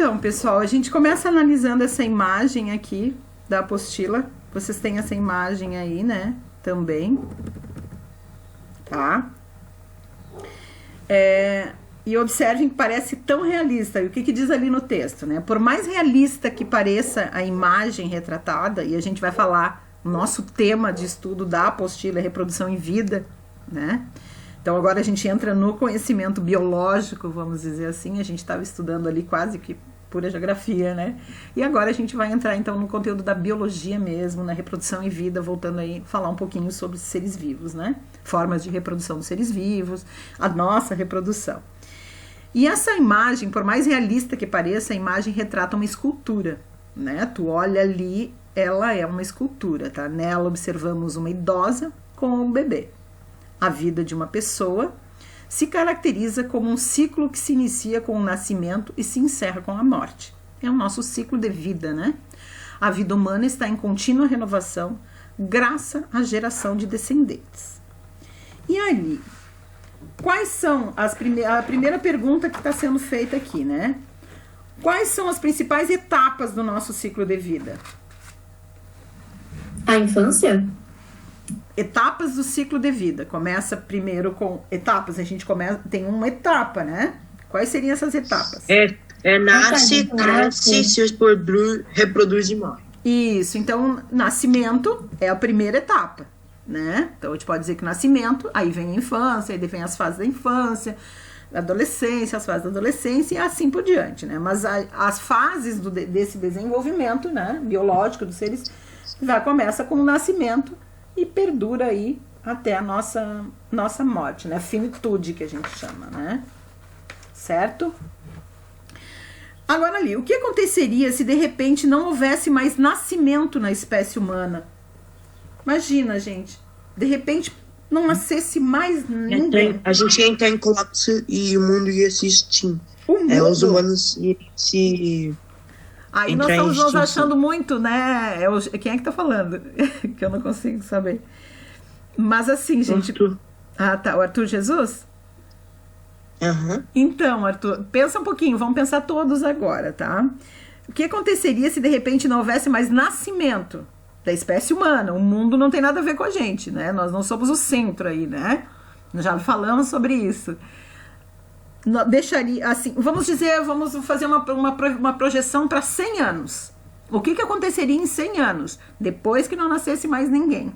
Então, pessoal, a gente começa analisando essa imagem aqui da apostila. Vocês têm essa imagem aí, né? Também. Tá? E observem que parece tão realista. E o que diz ali no texto, né? Por mais realista que pareça a imagem retratada, e a gente vai falar, nosso tema de estudo da apostila é reprodução em vida, né? Então agora a gente entra no conhecimento biológico, vamos dizer assim. A gente estava estudando ali quase que pura geografia, né? E agora a gente vai entrar então no conteúdo da biologia mesmo, na reprodução em vida, voltando aí falar um pouquinho sobre seres vivos, né? Formas de reprodução dos seres vivos, a nossa reprodução. E essa imagem, por mais realista que pareça, a imagem retrata uma escultura, né? Tu olha ali, ela é uma escultura, tá? Nela observamos uma idosa com um bebê. A vida de uma pessoa se caracteriza como um ciclo que se inicia com o nascimento e se encerra com a morte. É o nosso ciclo de vida, né? A vida humana está em contínua renovação graças à geração de descendentes. E ali, quais são a primeira pergunta que está sendo feita aqui, né? Quais são as principais etapas do nosso ciclo de vida? A infância? Etapas do ciclo de vida. Começa primeiro com etapas. A gente tem uma etapa, né? Quais seriam essas etapas? Nasce, cresce, se reproduz e morre. Isso. Então, nascimento é a primeira etapa, né? Então, a gente pode dizer que nascimento, aí vem a infância, aí vem as fases da infância, adolescência, as fases da adolescência e assim por diante, né? Mas as fases desse desenvolvimento, né, biológico dos seres já começa com o nascimento e perdura aí até a nossa morte, né? A finitude que a gente chama, né? Certo? Agora ali, o que aconteceria se de repente não houvesse mais nascimento na espécie humana? Imagina, gente, de repente não nascesse mais ninguém. A gente ia entrar em colapso e o mundo ia se extinguir. Os humanos iam se... Aí nós estamos nos achando muito, né? Quem é que tá falando? Que eu não consigo saber. Mas assim, gente... Arthur. Ah, tá. O Arthur Jesus? Uhum. Então, Arthur, pensa um pouquinho. Vamos pensar todos agora, tá? O que aconteceria se de repente não houvesse mais nascimento da espécie humana? O mundo não tem nada a ver com a gente, né? Nós não somos o centro aí, né? Nós já falamos sobre isso. Deixaria assim, vamos fazer uma projeção para 100 anos. O que aconteceria em 100 anos, depois que não nascesse mais ninguém?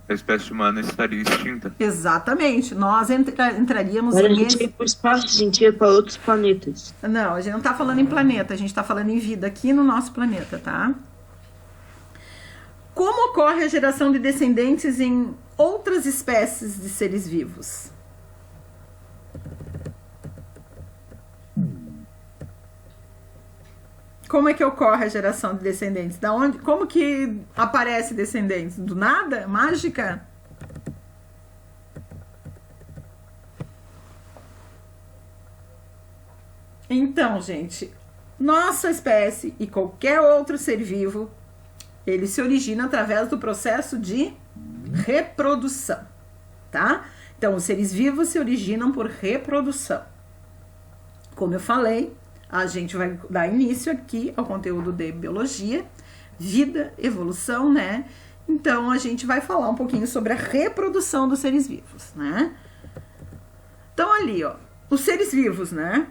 A espécie humana estaria extinta. Exatamente, nós entraríamos Agora a gente ia para o espaço, a gente ia para outros planetas. Não, a gente não está falando em planeta, a gente está falando em vida aqui no nosso planeta, tá? Como ocorre a geração de descendentes em outras espécies de seres vivos? Como é que ocorre a geração de descendentes? Como que aparece descendentes? Do nada? Mágica? Então, gente, nossa espécie e qualquer outro ser vivo, ele se origina através do processo de reprodução, tá? Então, os seres vivos se originam por reprodução. Como eu falei, a gente vai dar início aqui ao conteúdo de biologia, vida, evolução, né? Então, a gente vai falar um pouquinho sobre a reprodução dos seres vivos, né? Então, ali, ó, os seres vivos, né?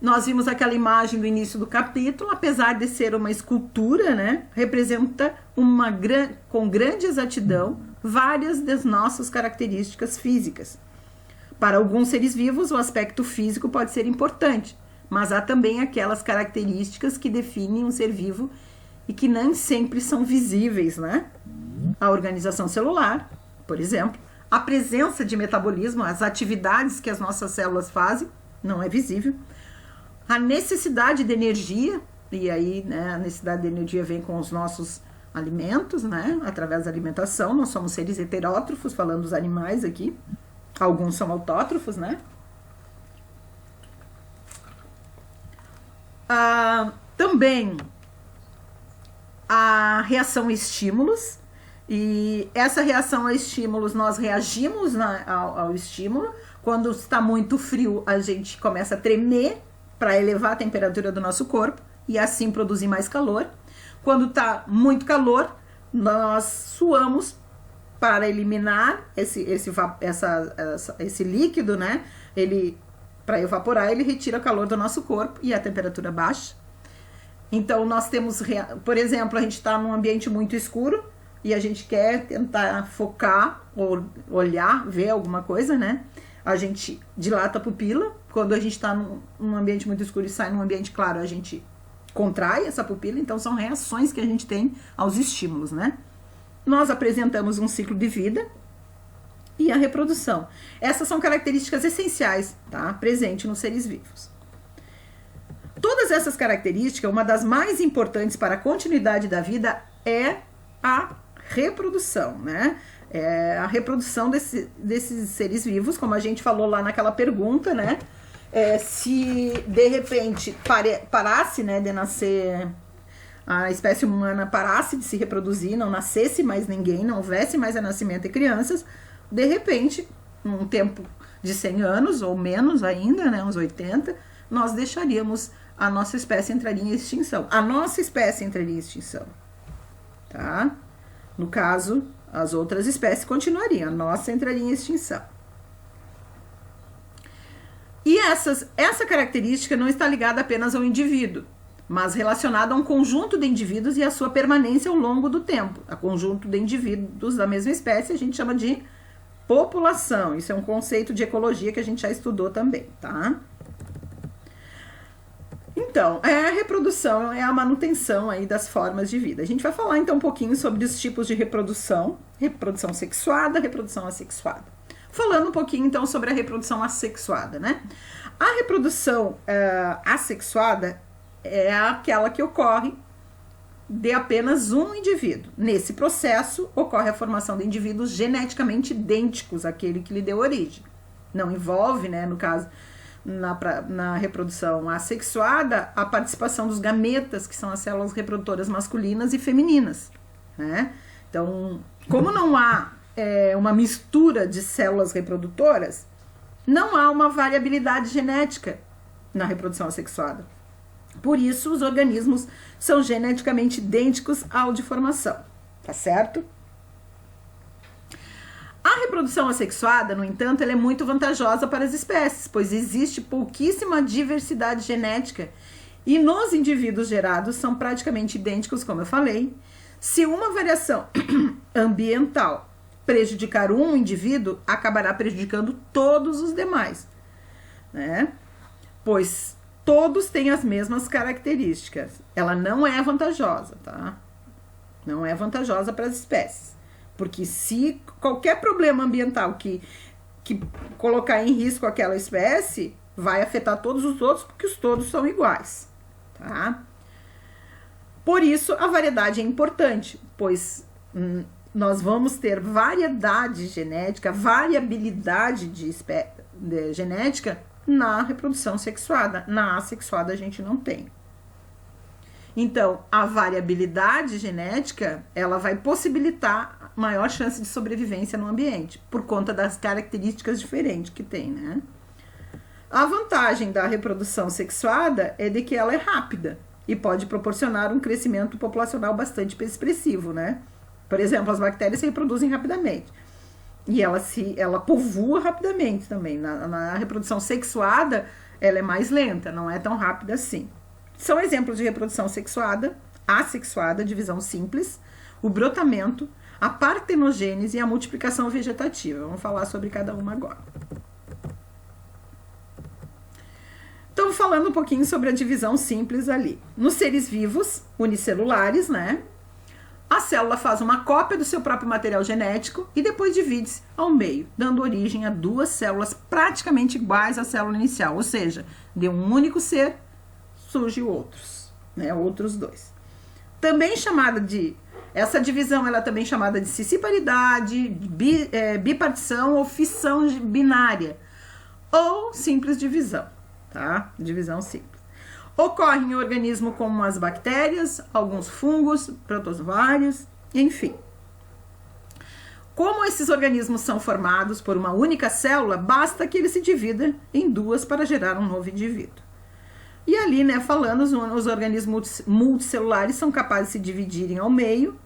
Nós vimos aquela imagem do início do capítulo, apesar de ser uma escultura, né? Representa com grande exatidão várias das nossas características físicas. Para alguns seres vivos, o aspecto físico pode ser importante, mas há também aquelas características que definem um ser vivo e que nem sempre são visíveis, né? A organização celular, por exemplo, a presença de metabolismo, as atividades que as nossas células fazem, não é visível. A necessidade de energia, e aí, né, a necessidade de energia vem com os nossos alimentos, né? Através da alimentação, nós somos seres heterótrofos, falando dos animais aqui. Alguns são autótrofos, né? Também a reação a estímulos, e essa reação a estímulos, nós reagimos ao estímulo Quando está muito frio, a gente começa a tremer para elevar a temperatura do nosso corpo e assim produzir mais calor. Quando está muito calor, nós suamos para eliminar esse líquido, né? Para evaporar, ele retira o calor do nosso corpo e a temperatura baixa. Então, nós temos, por exemplo, a gente está num ambiente muito escuro e a gente quer tentar focar ou olhar, ver alguma coisa, né? A gente dilata a pupila. Quando a gente está num ambiente muito escuro e sai num ambiente claro, a gente contrai essa pupila. Então, são reações que a gente tem aos estímulos, né? Nós apresentamos um ciclo de vida e a reprodução. Essas são características essenciais, tá? Presente nos seres vivos. Todas essas características, uma das mais importantes para a continuidade da vida é a reprodução, né? É a reprodução desses seres vivos, como a gente falou lá naquela pergunta, né? Se de repente parasse, né, de nascer, a espécie humana parasse de se reproduzir, não nascesse mais ninguém, não houvesse mais nascimento de crianças, de repente, num tempo de 100 anos ou menos ainda, né, uns 80, nós deixaríamos, a nossa espécie entraria em extinção. A nossa espécie entraria em extinção, tá? No caso, as outras espécies continuariam, a nossa entraria em extinção. E essa característica não está ligada apenas ao indivíduo, mas relacionada a um conjunto de indivíduos e a sua permanência ao longo do tempo. A conjunto de indivíduos da mesma espécie a gente chama de população. Isso é um conceito de ecologia que a gente já estudou também, tá? Então, a reprodução é a manutenção aí das formas de vida. A gente vai falar então um pouquinho sobre os tipos de reprodução. Reprodução sexuada, reprodução assexuada. Falando um pouquinho então sobre a reprodução assexuada, né? A reprodução assexuada é aquela que ocorre de apenas um indivíduo. Nesse processo, ocorre a formação de indivíduos geneticamente idênticos àquele que lhe deu origem. Não envolve, né, no caso, na reprodução assexuada, a participação dos gametas, que são as células reprodutoras masculinas e femininas, né? Então, como não há uma mistura de células reprodutoras, não há uma variabilidade genética na reprodução assexuada. Por isso, os organismos são geneticamente idênticos ao de formação, tá certo? A reprodução assexuada, no entanto, ela é muito vantajosa para as espécies, pois existe pouquíssima diversidade genética e nos indivíduos gerados são praticamente idênticos, como eu falei. Se uma variação ambiental prejudicar um indivíduo, acabará prejudicando todos os demais, né? Pois todos têm as mesmas características. Ela não é vantajosa, tá? Não é vantajosa para as espécies. Porque se qualquer problema ambiental que colocar em risco aquela espécie, vai afetar todos os outros, porque os todos são iguais, tá? Por isso, a variedade é importante, pois nós vamos ter variedade genética, variabilidade de genética na reprodução sexuada. Na assexuada a gente não tem. Então, a variabilidade genética, ela vai possibilitar maior chance de sobrevivência no ambiente, por conta das características diferentes que tem, né? A vantagem da reprodução sexuada é de que ela é rápida e pode proporcionar um crescimento populacional bastante expressivo, né? Por exemplo, as bactérias se reproduzem rapidamente. E ela povoa rapidamente também. Na reprodução sexuada, ela é mais lenta, não é tão rápida assim. São exemplos de reprodução sexuada, assexuada, divisão simples, o brotamento, a partenogênese e a multiplicação vegetativa. Vamos falar sobre cada uma agora. Então, falando um pouquinho sobre a divisão simples ali. Nos seres vivos, unicelulares, né? A célula faz uma cópia do seu próprio material genético e depois divide-se ao meio, dando origem a duas células praticamente iguais à célula inicial. Ou seja, de um único ser surgem outros, né? Outros dois. Também chamada de... Essa divisão ela é também chamada de cisparidade, bipartição ou fissão binária. Ou simples divisão, tá? Divisão simples. Ocorre em organismo como as bactérias, alguns fungos, protozoários, enfim. Como esses organismos são formados por uma única célula, basta que ele se divida em duas para gerar um novo indivíduo. E ali, né, falando, os organismos multicelulares são capazes de se dividirem ao meio.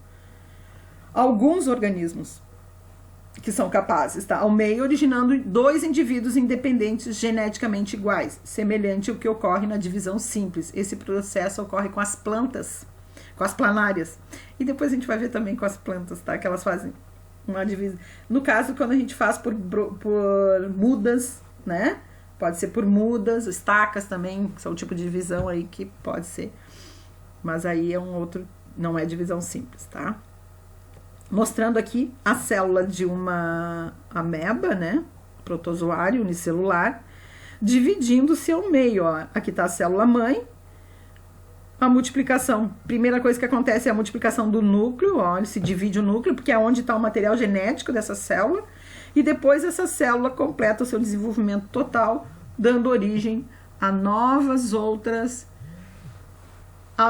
Alguns organismos que são capazes, tá? Ao meio, originando 2 indivíduos independentes geneticamente iguais, semelhante ao que ocorre na divisão simples. Esse processo ocorre com as plantas, com as planárias. E depois a gente vai ver também com as plantas, tá? Que elas fazem uma divisão. No caso, quando a gente faz por mudas, né? Pode ser por mudas, estacas também, que são o tipo de divisão aí que pode ser. Mas aí é um outro, não é divisão simples, tá? Mostrando aqui a célula de uma ameba, né? Protozoário unicelular, dividindo-se ao meio, ó. Aqui tá a célula mãe. A multiplicação, primeira coisa que acontece é a multiplicação do núcleo, ó, ele se divide o núcleo, porque é onde está o material genético dessa célula, e depois essa célula completa o seu desenvolvimento total, dando origem a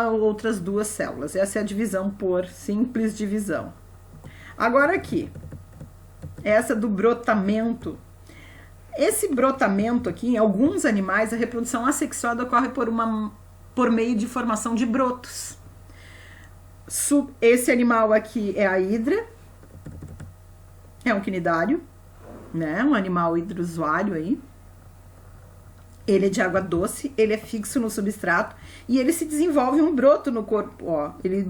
outras 2 células. Essa é a divisão por simples divisão. Agora aqui, essa do brotamento. Esse brotamento aqui, em alguns animais, a reprodução assexuada ocorre por meio de formação de brotos. Esse animal aqui é a hidra, é um quinidário, né? Um animal hidrozoário aí. Ele é de água doce, ele é fixo no substrato e ele se desenvolve um broto no corpo, ó. Ele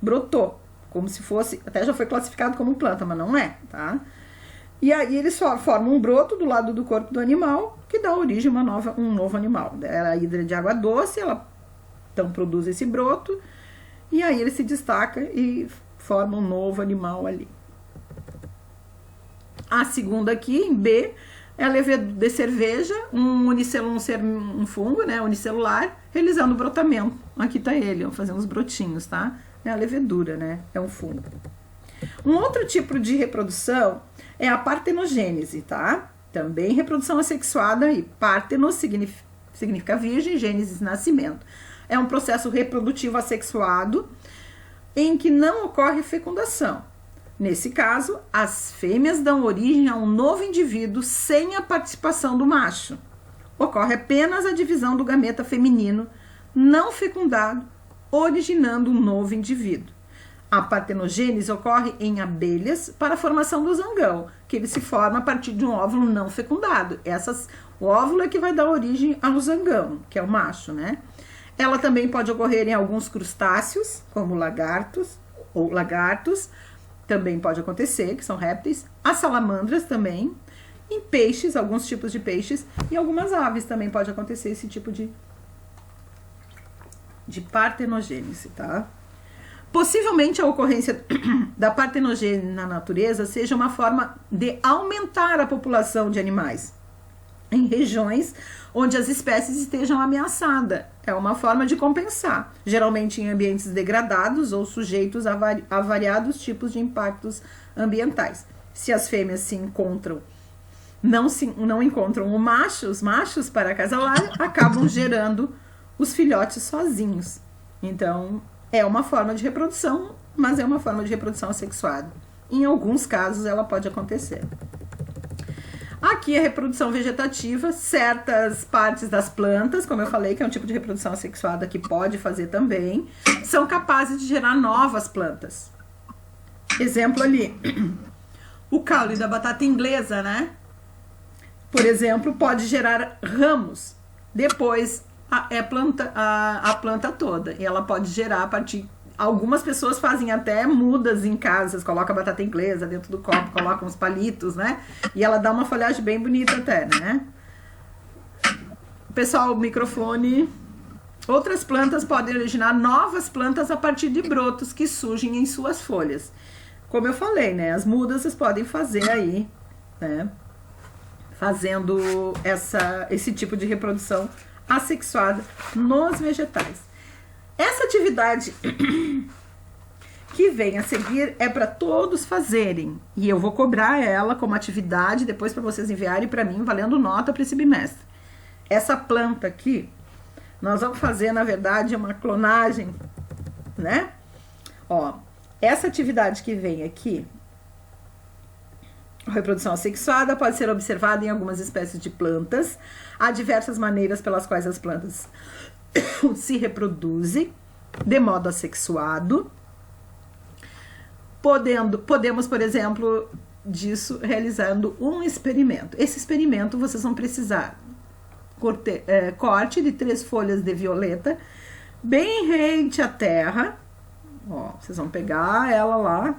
brotou, como se fosse, até já foi classificado como planta, mas não é, tá? E aí eles formam um broto do lado do corpo do animal, que dá origem a um novo animal. A hidra de água doce, ela então produz esse broto, e aí ele se destaca e forma um novo animal ali. A segunda aqui, em B, é a levedura de cerveja, um fungo, né, unicelular, realizando o brotamento. Aqui tá ele, ó, fazendo os brotinhos, tá? É a levedura, né? É um fungo. Um outro tipo de reprodução é a partenogênese, tá? Também reprodução assexuada e partenos significa virgem, gênesis, nascimento. É um processo reprodutivo assexuado em que não ocorre fecundação. Nesse caso, as fêmeas dão origem a um novo indivíduo sem a participação do macho. Ocorre apenas a divisão do gameta feminino não fecundado, originando um novo indivíduo. A partenogênese ocorre em abelhas para a formação do zangão, que ele se forma a partir de um óvulo não fecundado. O óvulo é que vai dar origem ao zangão, que é o macho, né? Ela também pode ocorrer em alguns crustáceos, como lagartos, também pode acontecer, que são répteis. As salamandras também. Em peixes, alguns tipos de peixes. E algumas aves também pode acontecer esse tipo de partenogênese, tá? Possivelmente a ocorrência da partenogênese na natureza seja uma forma de aumentar a população de animais em regiões onde as espécies estejam ameaçadas. É uma forma de compensar, geralmente em ambientes degradados ou sujeitos a variados tipos de impactos ambientais. Se as fêmeas não encontram os machos para acasalar, acabam gerando os filhotes sozinhos. Então, é uma forma de reprodução, mas é uma forma de reprodução assexuada. Em alguns casos, ela pode acontecer. Aqui a reprodução vegetativa, certas partes das plantas, como eu falei, que é um tipo de reprodução assexuada que pode fazer também, são capazes de gerar novas plantas. Exemplo ali, o caule da batata inglesa, né? Por exemplo, pode gerar ramos. Depois, a planta toda. E ela pode gerar a partir... Algumas pessoas fazem até mudas em casas, colocam a batata inglesa dentro do copo, colocam uns palitos, né? E ela dá uma folhagem bem bonita até, né? Pessoal, o microfone... Outras plantas podem originar novas plantas a partir de brotos que surgem em suas folhas. Como eu falei, né? As mudas vocês podem fazer aí, né? Fazendo esse tipo de reprodução assexuada nos vegetais. Essa atividade que vem a seguir é para todos fazerem. E eu vou cobrar ela como atividade depois para vocês enviarem para mim, valendo nota para esse bimestre. Essa planta aqui, nós vamos fazer, na verdade, uma clonagem, né? Ó, essa atividade que vem aqui A reprodução assexuada pode ser observada em algumas espécies de plantas. Há diversas maneiras pelas quais as plantas se reproduzem de modo assexuado. Podemos, por exemplo, disso realizando um experimento. Esse experimento vocês vão precisar corte de 3 folhas de violeta bem rente à terra. Ó, vocês vão pegar ela lá.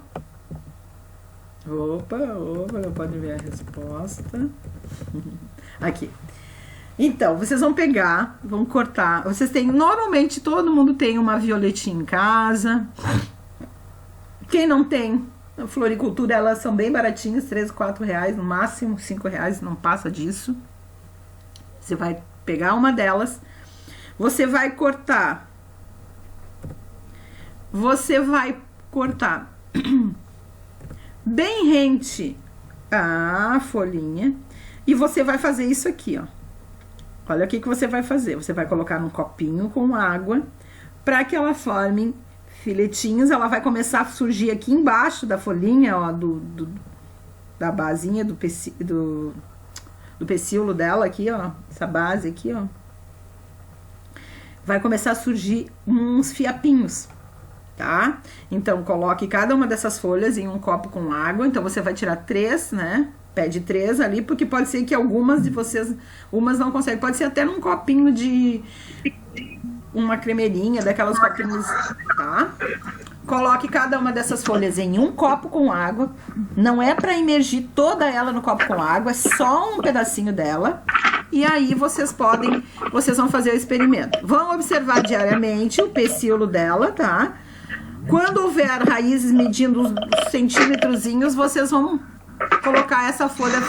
Opa, pode ver a resposta. Aqui. Então, vocês vão pegar, vão cortar. Vocês têm, normalmente todo mundo tem uma violetinha em casa. Quem não tem, a floricultura, elas são bem baratinhas, 3, 4 reais, no máximo 5 reais, não passa disso. Você vai pegar uma delas, você vai cortar bem rente a folhinha e você vai fazer isso aqui, ó. Olha o que você vai fazer. Você vai colocar num copinho com água para que ela forme filetinhos. Ela vai começar a surgir aqui embaixo da folhinha, ó, da basinha do pecíolo dela aqui, ó, essa base aqui, ó. Vai começar a surgir uns fiapinhos, tá? Então, coloque cada uma dessas folhas em um copo com água. Então, você vai tirar 3, né? Pede 3 ali, porque pode ser que algumas de vocês, umas não conseguem. Pode ser até num copinho de uma cremeirinha, daquelas copinhos, tá? Coloque cada uma dessas folhas em um copo com água. Não é para imergir toda ela no copo com água, é só um pedacinho dela. E aí vocês vão fazer o experimento. Vão observar diariamente o pecíolo dela, tá? Quando houver raízes medindo os centímetrozinhos, vocês vão colocar essa folha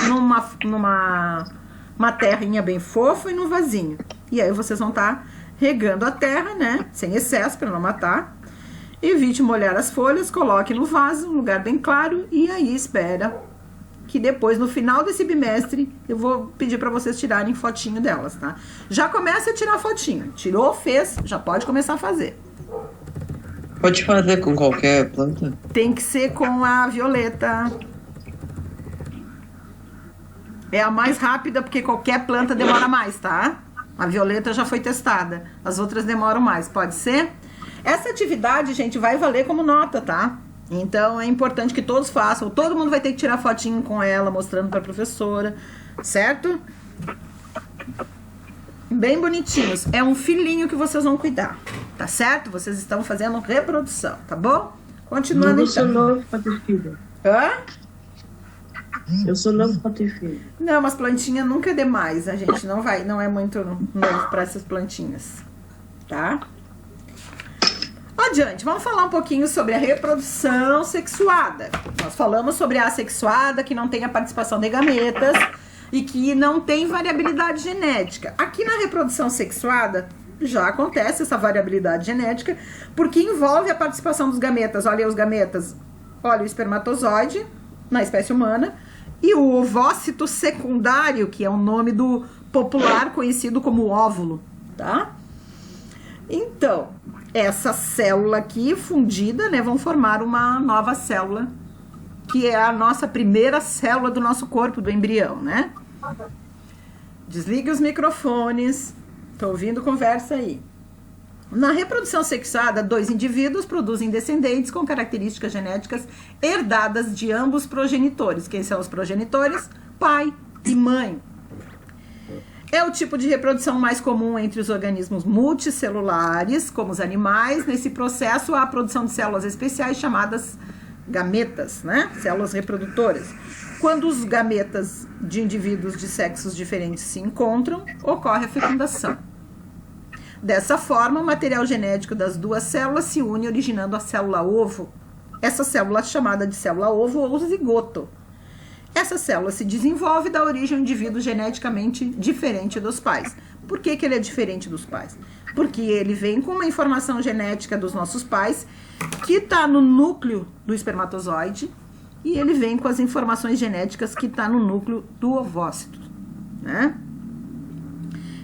numa terrinha bem fofa e num vasinho. E aí vocês vão estar regando a terra, né? Sem excesso, para não matar. Evite molhar as folhas, coloque no vaso, um lugar bem claro, e aí espera que depois, no final desse bimestre, eu vou pedir para vocês tirarem fotinho delas, tá? Já começa a tirar fotinho. Tirou, fez, já pode começar a fazer. Pode fazer com qualquer planta? Tem que ser com a violeta. É a mais rápida, porque qualquer planta demora mais, tá? A violeta já foi testada. As outras demoram mais, pode ser? Essa atividade, gente, vai valer como nota, tá? Então, é importante que todos façam. Todo mundo vai ter que tirar fotinho com ela, mostrando pra professora, certo? Bem bonitinhos. É um filhinho que vocês vão cuidar, tá certo? Vocês estão fazendo reprodução, tá bom? Continuando então. Eu sou novo pra ter filho. Hã? Eu sou novo pra ter filho. Não, mas plantinha nunca é demais. A gente não é muito novo para essas plantinhas, tá? Adiante, vamos falar um pouquinho sobre a reprodução sexuada. Nós falamos sobre a assexuada, que não tem a participação de gametas e que não tem variabilidade genética. Aqui na reprodução sexuada já acontece essa variabilidade genética, porque envolve a participação dos gametas. Olha os gametas, olha o espermatozoide na espécie humana e o ovócito secundário, que é o nome do popular conhecido como óvulo, tá? Então, essa célula aqui fundida, né, vão formar uma nova célula, que é a nossa primeira célula do nosso corpo, do embrião, né? Desligue os microfones. Tô ouvindo conversa aí. Na reprodução sexuada, 2 indivíduos produzem descendentes com características genéticas herdadas de ambos progenitores. Quem são os progenitores? Pai e mãe. É o tipo de reprodução mais comum entre os organismos multicelulares, como os animais. Nesse processo, há a produção de células especiais chamadas gametas, né? Células reprodutoras. Quando os gametas de indivíduos de sexos diferentes se encontram, ocorre a fecundação. Dessa forma, o material genético das 2 células se une, originando a célula ovo. Essa célula é chamada de célula ovo ou zigoto. Essa célula se desenvolve e dá origem a um indivíduo geneticamente diferente dos pais. Por que ele é diferente dos pais? Porque ele vem com uma informação genética dos nossos pais que está no núcleo do espermatozoide e ele vem com as informações genéticas que está no núcleo do ovócito, né?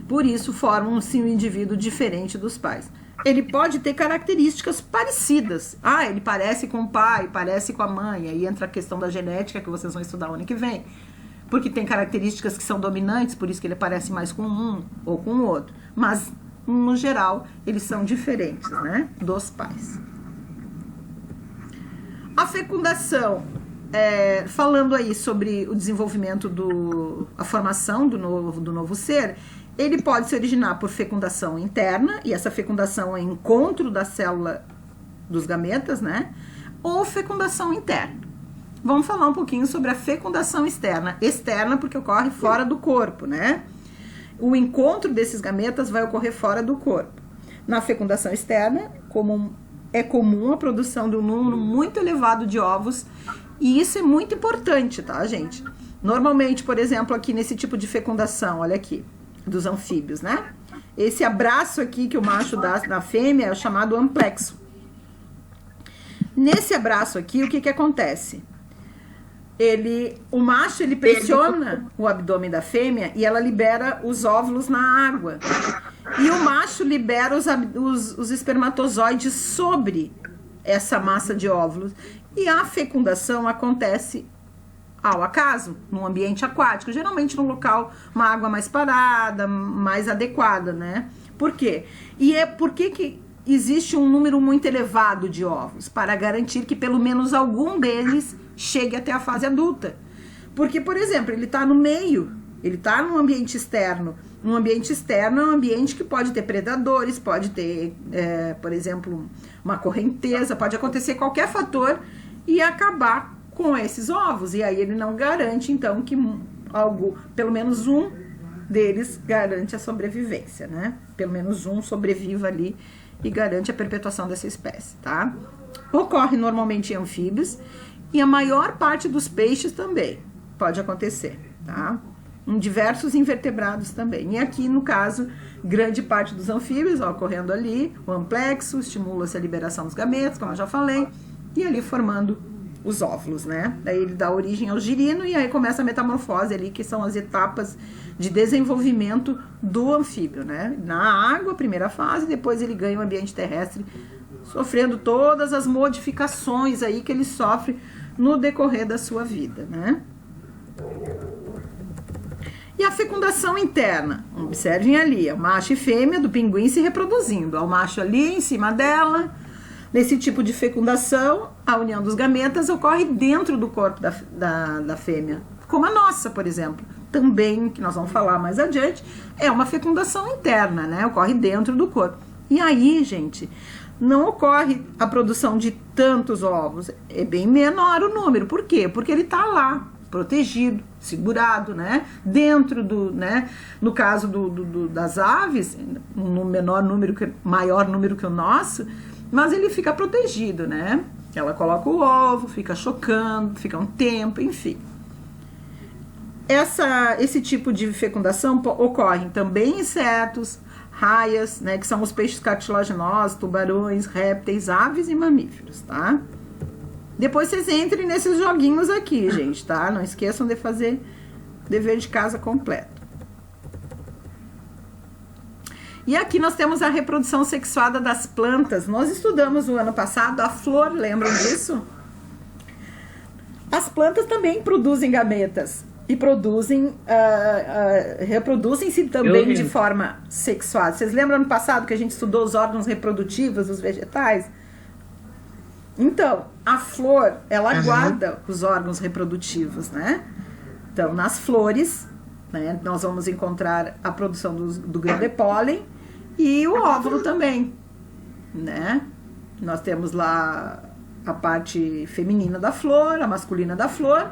Por isso, formam-se um indivíduo diferente dos pais. ele pode ter características parecidas. Ah, ele parece com o pai, parece com a mãe. Aí entra a questão da genética, que vocês vão estudar o ano que vem. Porque tem características que são dominantes, por isso que ele parece mais com um ou com o outro. Mas, no geral, eles são diferentes, né, dos pais. A fecundação, falando aí sobre o desenvolvimento, a formação do novo ser, ele pode se originar por fecundação interna, e essa fecundação é encontro da célula dos gametas, né? Ou fecundação interna. Vamos falar um pouquinho sobre a fecundação externa. Externa porque ocorre fora do corpo, né? O encontro desses gametas vai ocorrer fora do corpo. Na fecundação externa, é comum a produção de um número muito elevado de ovos, e isso é muito importante, tá, gente? Normalmente, por exemplo, aqui nesse tipo de fecundação, olha aqui, dos anfíbios, né? Esse abraço aqui que o macho dá na fêmea é o chamado amplexo. Nesse abraço aqui, o que acontece? O macho, ele pressiona o abdômen da fêmea e ela libera os óvulos na água. E o macho libera os espermatozoides sobre essa massa de óvulos. E a fecundação acontece ao acaso, num ambiente aquático, geralmente num local, uma água mais parada, mais adequada, né? Por quê? Por que existe um número muito elevado de ovos? Para garantir que pelo menos algum deles chegue até a fase adulta. Porque, por exemplo, ele está no meio, ele está num ambiente externo. Um ambiente externo é um ambiente que pode ter predadores, pode ter, por exemplo, uma correnteza, pode acontecer qualquer fator e acabar com esses ovos. E aí ele não garante, então, que pelo menos um deles garante a sobrevivência, né? Pelo menos um sobreviva ali e garante a perpetuação dessa espécie, tá? Ocorre normalmente em anfíbios e a maior parte dos peixes também pode acontecer, tá? Em diversos invertebrados também. E aqui, no caso, grande parte dos anfíbios, ocorrendo ali, o amplexo, estimula-se a liberação dos gametas, como eu já falei, e ali formando os óvulos, né? Daí ele dá origem ao girino e aí começa a metamorfose ali, que são as etapas de desenvolvimento do anfíbio, né? Na água, primeira fase, depois ele ganha o ambiente terrestre, sofrendo todas as modificações aí que ele sofre no decorrer da sua vida, né? E a fecundação interna, observem ali, o macho e fêmea do pinguim se reproduzindo, o macho ali em cima dela. Nesse tipo de fecundação, a união dos gametas ocorre dentro do corpo da fêmea, como a nossa, por exemplo. Também, que nós vamos falar mais adiante, é uma fecundação interna, né? Ocorre dentro do corpo. E aí, gente, não ocorre a produção de tantos ovos, é bem menor o número. Por quê? Porque ele está lá, protegido, segurado, né? Dentro né? No caso das aves, um maior número que o nosso, mas ele fica protegido, né? Ela coloca o ovo, fica chocando, fica um tempo, enfim. Esse tipo de fecundação ocorre também em insetos, raias, né? Que são os peixes cartilaginosos, tubarões, répteis, aves e mamíferos, tá? Depois vocês entrem nesses joguinhos aqui, gente, tá? Não esqueçam de fazer dever de casa completo. E aqui nós temos a reprodução sexuada das plantas. Nós estudamos no ano passado a flor, lembram disso? As plantas também produzem gametas e reproduzem-se também de forma sexuada. Vocês lembram no passado que a gente estudou os órgãos reprodutivos dos vegetais? Então, a flor, ela guarda os órgãos reprodutivos, né? Então, nas flores, né, nós vamos encontrar a produção do grão de pólen e o óvulo também, né? Nós temos lá a parte feminina da flor, a masculina da flor,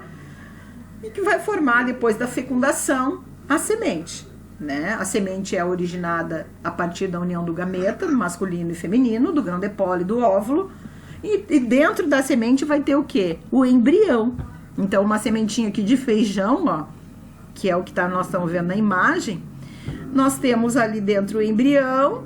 e que vai formar, depois da fecundação, a semente, né? A semente é originada a partir da união do gameta, do masculino e feminino, do grão de pólen e do óvulo, e dentro da semente vai ter o quê? O embrião. Então, uma sementinha aqui de feijão, ó, que é o que nós estamos vendo na imagem, nós temos ali dentro o embrião,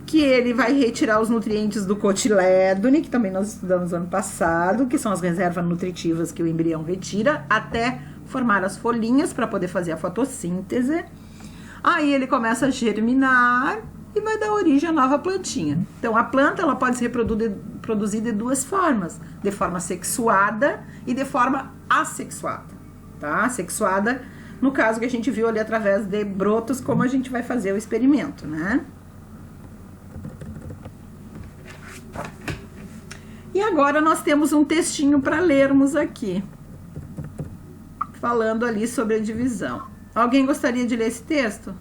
que ele vai retirar os nutrientes do cotilédone, que também nós estudamos no ano passado, que são as reservas nutritivas que o embrião retira, até formar as folhinhas para poder fazer a fotossíntese. Aí ele começa a germinar, e vai dar origem à nova plantinha. Então, a planta ela pode ser reproduzida de duas formas, de forma sexuada e de forma assexuada, tá? Sexuada, no caso que a gente viu ali através de brotos, como a gente vai fazer o experimento, né? E agora nós temos um textinho para lermos aqui, falando ali sobre a divisão. Alguém gostaria de ler esse texto?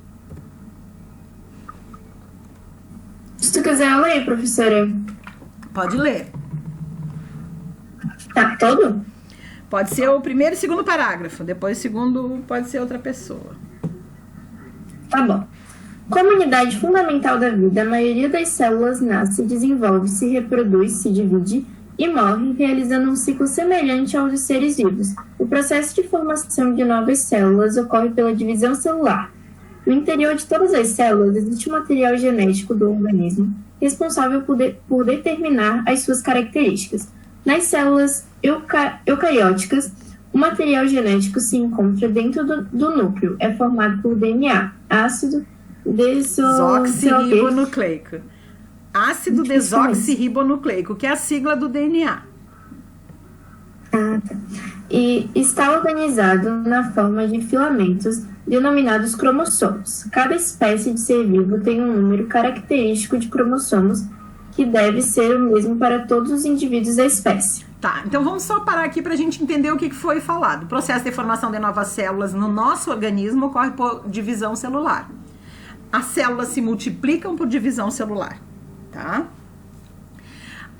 Se tu quiser, eu leio, professora. Pode ler. Tá todo? Pode ser o primeiro e segundo parágrafo, depois o segundo pode ser outra pessoa. Tá bom. Como unidade fundamental da vida, a maioria das células nasce, desenvolve, se reproduz, se divide e morre, realizando um ciclo semelhante ao dos seres vivos. O processo de formação de novas células ocorre pela divisão celular. No interior de todas as células existe um material genético do organismo responsável por determinar as suas características. Nas células eucarióticas, o material genético se encontra dentro do núcleo. É formado por DNA, ácido desoxirribonucleico. Ácido desoxirribonucleico, que é a sigla do DNA. Tá. E está organizado na forma de filamentos denominados cromossomos. Cada espécie de ser vivo tem um número característico de cromossomos que deve ser o mesmo para todos os indivíduos da espécie. Tá, então vamos só parar aqui para a gente entender o que foi falado. O processo de formação de novas células no nosso organismo ocorre por divisão celular. As células se multiplicam por divisão celular, tá?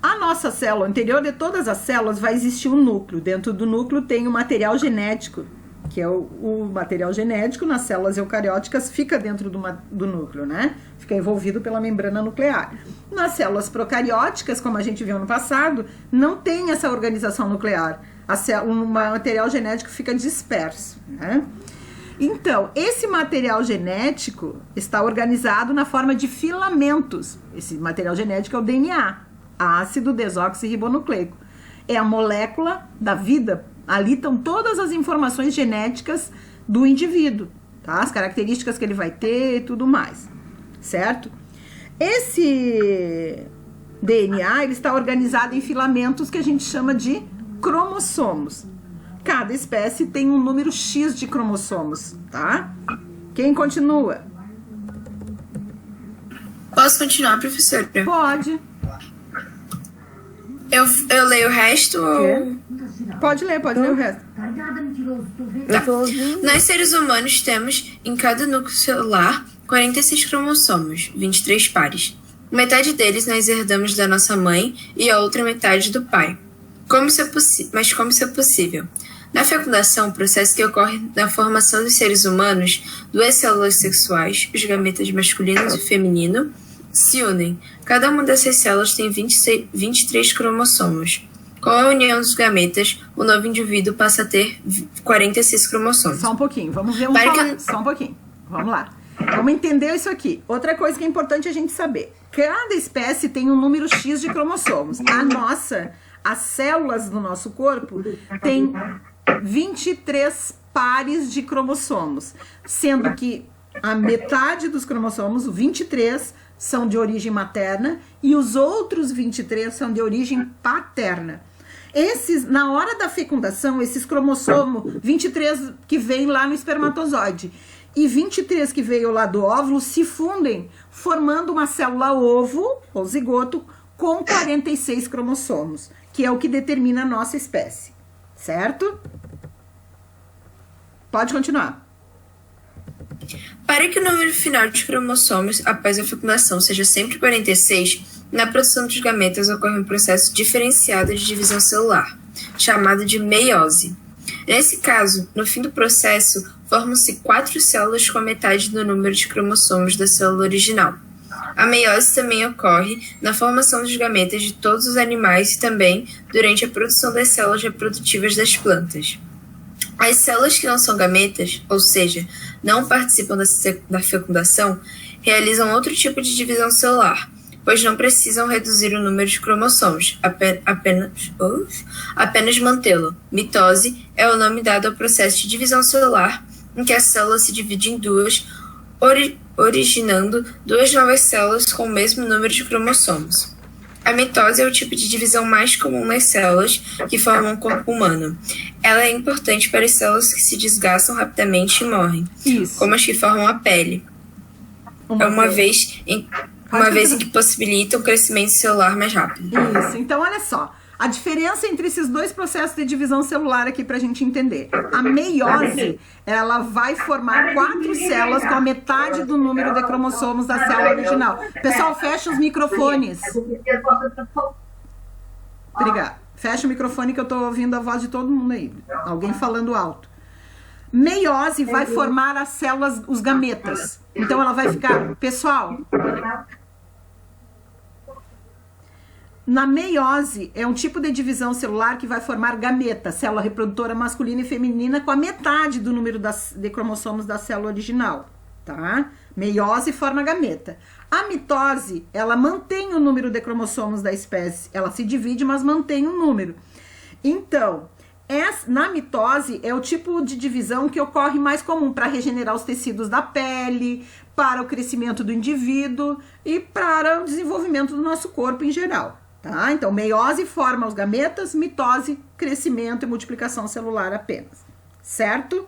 A nossa célula, no interior de todas as células, vai existir um núcleo. Dentro do núcleo tem o material genético, que é o material genético nas células eucarióticas fica dentro do núcleo, né? Fica envolvido pela membrana nuclear. Nas células procarióticas, como a gente viu no passado, não tem essa organização nuclear. O material genético fica disperso, né? Então, esse material genético está organizado na forma de filamentos. Esse material genético é o DNA, ácido desoxirribonucleico. É a molécula da vida. Ali estão todas as informações genéticas do indivíduo, tá? As características que ele vai ter e tudo mais, certo? Esse DNA ele está organizado em filamentos que a gente chama de cromossomos. Cada espécie tem um número X de cromossomos, tá? Quem continua? Posso continuar, professora? Pode. Eu leio o resto ou... Pode ler o resto. Tá. Nós, seres humanos, temos em cada núcleo celular 46 cromossomos, 23 pares. Metade deles nós herdamos da nossa mãe e a outra metade do pai. Como isso é possível? Na fecundação, o processo que ocorre na formação dos seres humanos, duas células sexuais, os gametas masculinos e feminino, se unem. Cada uma dessas células tem 23 cromossomos. Com a união dos gametas, o novo indivíduo passa a ter 46 cromossomos. Só um pouquinho, vamos ver Só um pouquinho, vamos lá. Vamos entender isso aqui. Outra coisa que é importante a gente saber. Cada espécie tem um número X de cromossomos. As células do nosso corpo têm 23 pares de cromossomos, sendo que a metade dos cromossomos, 23, são de origem materna e os outros 23 são de origem paterna. Na hora da fecundação, esses cromossomos, 23 que vem lá no espermatozoide e 23 que veio lá do óvulo, se fundem, formando uma célula ovo, ou zigoto, com 46 cromossomos, que é o que determina a nossa espécie, certo? Pode continuar. Para que o número final de cromossomos após a fecundação seja sempre 46, na produção dos gametas ocorre um processo diferenciado de divisão celular, chamado de meiose. Nesse caso, no fim do processo, formam-se 4 células com a metade do número de cromossomos da célula original. A meiose também ocorre na formação dos gametas de todos os animais e também durante a produção das células reprodutivas das plantas. As células que não são gametas, ou seja, não participam da fecundação, realizam outro tipo de divisão celular, pois não precisam reduzir o número de cromossomos, apenas mantê-lo. Mitose é o nome dado ao processo de divisão celular, em que a célula se divide em duas originando duas novas células com o mesmo número de cromossomos. A mitose é o tipo de divisão mais comum nas células que formam o corpo humano. Ela é importante para as células que se desgastam rapidamente e morrem, como as que formam a pele, uma vez em que possibilita o crescimento celular mais rápido. Isso, então olha só. A diferença entre esses dois processos de divisão celular aqui pra gente entender. A meiose, ela vai formar 4 células com a metade do número de cromossomos da célula original. Pessoal, fecha os microfones. Obrigada. Fecha o microfone que eu tô ouvindo a voz de todo mundo aí. Alguém falando alto. Meiose vai formar as células, os gametas. Então ela vai ficar... Pessoal... Na meiose, é um tipo de divisão celular que vai formar gameta, célula reprodutora masculina e feminina, com a metade do número de cromossomos da célula original, tá? Meiose forma gameta. A mitose, ela mantém o número de cromossomos da espécie, ela se divide, mas mantém o número. Então, na mitose, é o tipo de divisão que ocorre mais comum para regenerar os tecidos da pele, para o crescimento do indivíduo e para o desenvolvimento do nosso corpo em geral. Tá? Então, meiose forma os gametas, mitose, crescimento e multiplicação celular apenas. Certo?